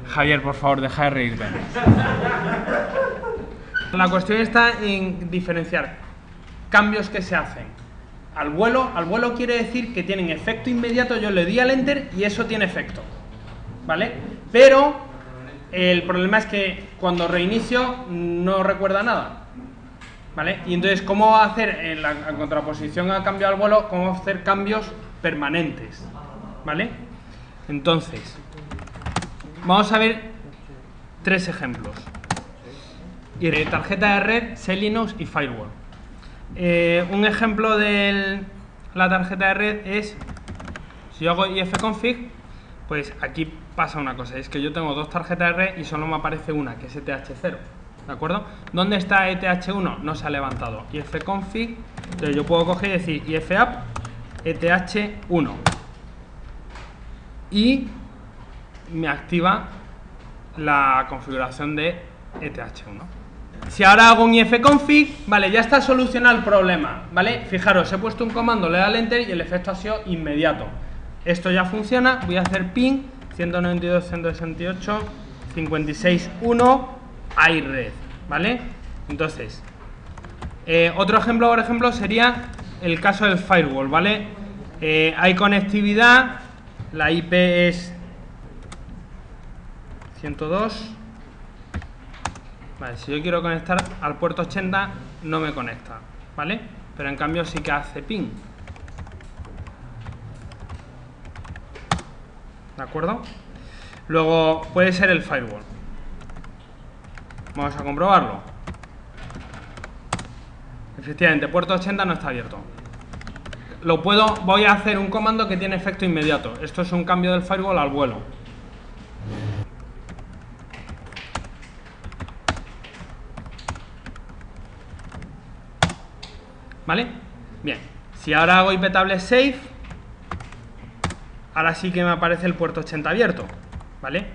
Javier, por favor, deja de reírte. La cuestión está en diferenciar cambios que se hacen. Al vuelo quiere decir que tienen efecto inmediato, yo le di al enter y eso tiene efecto, ¿vale? Pero el problema es que cuando reinicio no recuerda nada, ¿vale? Y entonces, ¿cómo hacer en la contraposición al cambio al vuelo? ¿Cómo hacer cambios permanentes? ¿Vale? Entonces, vamos a ver tres ejemplos. Tarjeta de red, Selinux y Firewall. Un ejemplo de la tarjeta de red es, si yo hago ifconfig, pues aquí pasa una cosa, es que yo tengo dos tarjetas de red y solo me aparece una, que es ETH0, ¿de acuerdo? ¿Dónde está ETH1? No se ha levantado. ifconfig, entonces yo puedo coger y decir ifapp ETH1 y me activa la configuración de ETH1. Si ahora hago un ifconfig, vale, ya está solucionado el problema, ¿vale? Fijaros, he puesto un comando, le da al enter y el efecto ha sido inmediato. Esto ya funciona, voy a hacer ping 192.168.56.1 iRed, ¿vale? Entonces, otro ejemplo, por ejemplo, sería el caso del firewall, ¿vale? Hay conectividad, la IP es 102. Vale, si yo quiero conectar al puerto 80 no me conecta, ¿vale? Pero en cambio sí que hace ping. ¿De acuerdo? Luego puede ser el firewall. Vamos a comprobarlo. Efectivamente, puerto 80 no está abierto. Voy a hacer un comando que tiene efecto inmediato. Esto es un cambio del firewall al vuelo. ¿Vale? Bien, si ahora hago iptable safe, ahora sí que me aparece el puerto 80 abierto, ¿vale?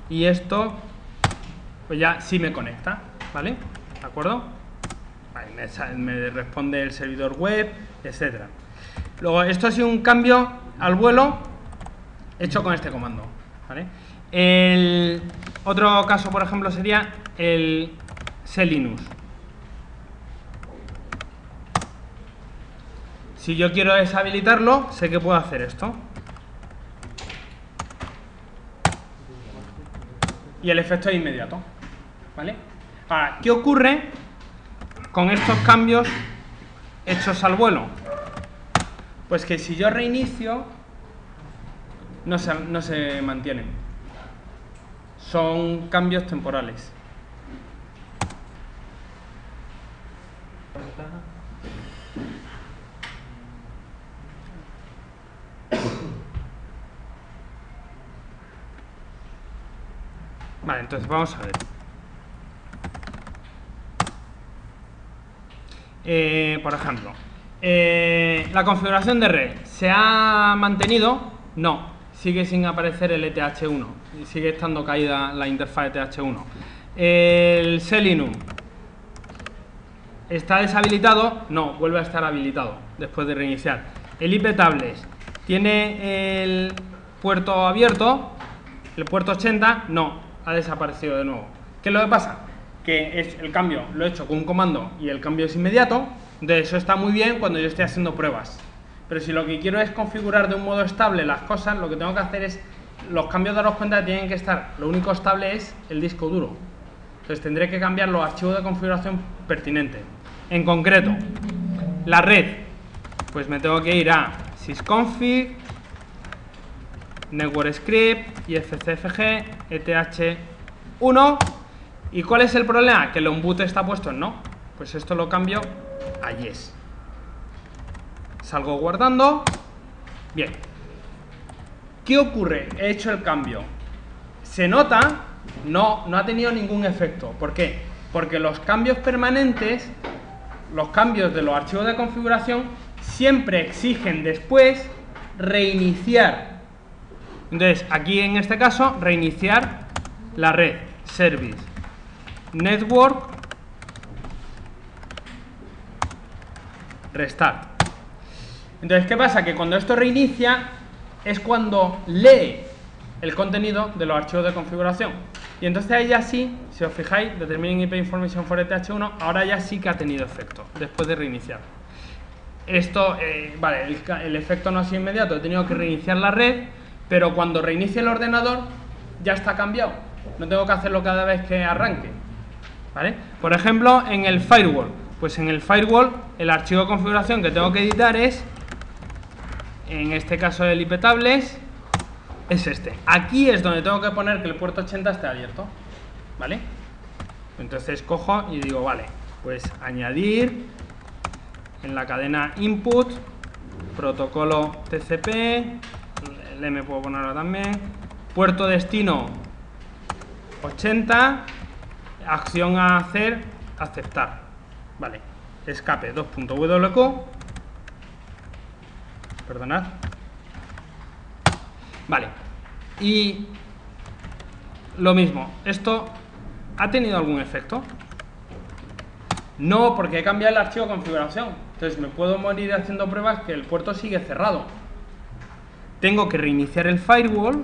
Y esto, pues ya sí me conecta, ¿vale? ¿De acuerdo? Vale, me responde el servidor web, etcétera. Luego, esto ha sido un cambio al vuelo hecho con este comando, ¿vale? El otro caso, por ejemplo, sería el Selinux. Si yo quiero deshabilitarlo, sé que puedo hacer esto. Y el efecto es inmediato, ¿vale? Ahora, ¿qué ocurre con estos cambios hechos al vuelo? Pues que si yo reinicio, no se mantienen. Son cambios temporales. Vale, entonces vamos a ver. Por ejemplo, la configuración de red ¿se ha mantenido? No, sigue sin aparecer el ETH1, sigue estando caída la interfaz ETH1. El Selinux ¿está deshabilitado? No, vuelve a estar habilitado después de reiniciar. El iptables ¿tiene el puerto abierto? ¿El puerto 80? No, ha desaparecido de nuevo. ¿Qué es lo que pasa? Que es el cambio lo he hecho con un comando y el cambio es inmediato. Entonces eso está muy bien cuando yo estoy haciendo pruebas. Pero si lo que quiero es configurar de un modo estable las cosas, lo que tengo que hacer es, los cambios, daros cuenta que tienen que estar, lo único estable es el disco duro. Entonces tendré que cambiar los archivos de configuración pertinentes. En concreto, la red, pues me tengo que ir a sysconfig, network script, ifcfg, eth1. ¿Y cuál es el problema? Que el onboot está puesto en no. Pues esto lo cambio a yes. Salgo guardando. Bien. ¿Qué ocurre? He hecho el cambio. ¿Se nota? No ha tenido ningún efecto. ¿Por qué? Porque los cambios permanentes, los cambios de los archivos de configuración, siempre exigen después reiniciar. Entonces, aquí en este caso, reiniciar la red, service, network, restart. Entonces, ¿qué pasa? Que cuando esto reinicia es cuando lee el contenido de los archivos de configuración. Y entonces ahí ya sí, si os fijáis, determining IP information for ETH1, ahora ya sí que ha tenido efecto, después de reiniciar. Esto, vale, el efecto no ha sido inmediato, he tenido que reiniciar la red, pero cuando reinicie el ordenador ya está cambiado. No tengo que hacerlo cada vez que arranque, ¿vale? Por ejemplo, en el firewall, pues en el firewall el archivo de configuración que tengo que editar es, en este caso el IP tables, es este. Aquí es donde tengo que poner que el puerto 80 esté abierto, ¿vale? Entonces cojo y digo, vale, pues añadir en la cadena input, protocolo TCP, el M puedo ponerlo también, puerto destino 80, acción a hacer, aceptar, vale, escape 2.wq, perdonad, vale, y lo mismo, ¿esto ha tenido algún efecto? No, porque he cambiado el archivo de configuración, entonces me puedo morir haciendo pruebas que el puerto sigue cerrado. Tengo que reiniciar el firewall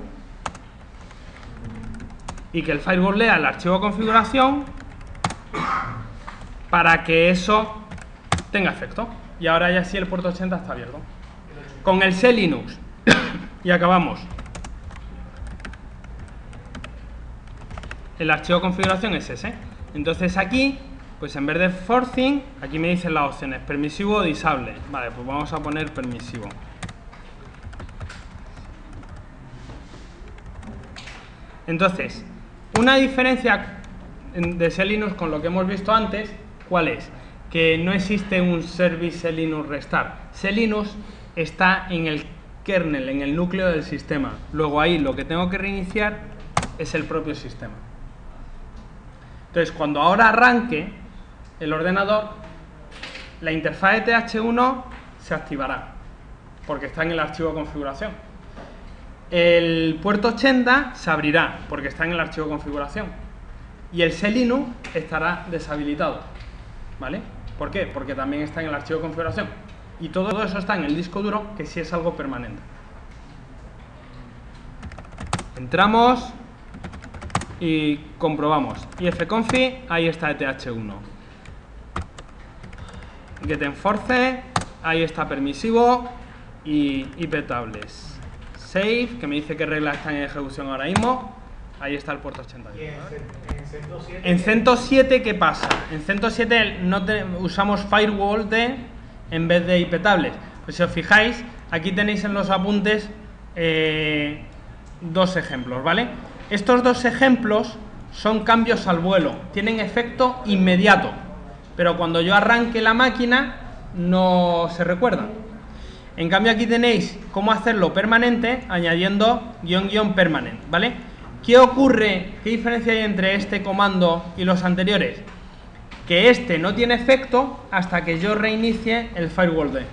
y que el firewall lea el archivo de configuración para que eso tenga efecto. Y ahora ya sí el puerto 80 está abierto. Con el C Linux. Y acabamos. El archivo de configuración es ese. Entonces aquí, pues en vez de forcing, aquí me dicen las opciones, permisivo o disable. Vale, pues vamos a poner permisivo. Entonces, una diferencia de C Linux con lo que hemos visto antes, ¿cuál es? Que no existe un service C Linux restart. C Linux está en el kernel, en el núcleo del sistema. Luego ahí lo que tengo que reiniciar es el propio sistema. Entonces, cuando ahora arranque el ordenador, la interfaz ETH1 se activará, porque está en el archivo de configuración. El puerto 80 se abrirá, porque está en el archivo de configuración. Y el C Linux estará deshabilitado, ¿vale? ¿Por qué? Porque también está en el archivo de configuración. Y todo eso está en el disco duro, que sí es algo permanente. Entramos y comprobamos. ifconfig, ahí está ETH1. Getenforce, ahí está permisivo y IP tables. Save, que me dice que reglas están en ejecución ahora mismo. Ahí está el puerto 80. ¿Y en CentOS 7 qué pasa? En CentOS 7 usamos firewall en vez de IP tables. Pues si os fijáis, aquí tenéis en los apuntes dos ejemplos, ¿vale? Estos dos ejemplos son cambios al vuelo, tienen efecto inmediato, pero cuando yo arranque la máquina no se recuerdan. En cambio aquí tenéis cómo hacerlo permanente añadiendo -- permanent, ¿vale? ¿Qué ocurre? ¿Qué diferencia hay entre este comando y los anteriores? Que este no tiene efecto hasta que yo reinicie el firewall D.